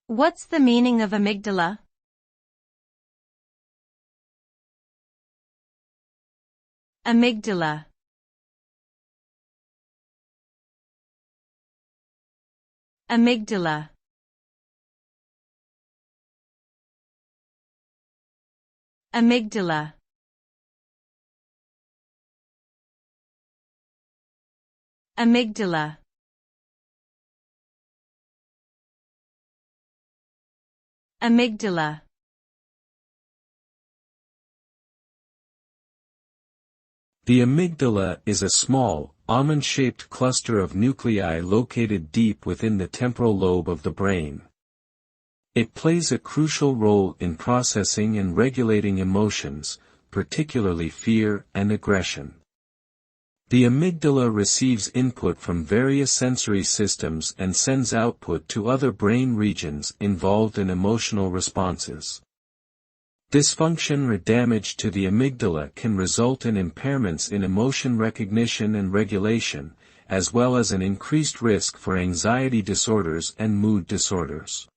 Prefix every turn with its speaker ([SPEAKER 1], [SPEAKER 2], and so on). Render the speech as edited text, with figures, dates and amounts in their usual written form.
[SPEAKER 1] What's the meaning of amygdala? Amygdala. Amygdala. Amygdala. Amygdala. Amygdala.
[SPEAKER 2] The amygdala is a small, almond-shaped cluster of nuclei located deep within the temporal lobe of the brain. It plays a crucial role in processing and regulating emotions, particularly fear and aggression. The amygdala receives input from various sensory systems and sends output to other brain regions involved in emotional responses. Dysfunction or damage to the amygdala can result in impairments in emotion recognition and regulation, as well as an increased risk for anxiety disorders and mood disorders.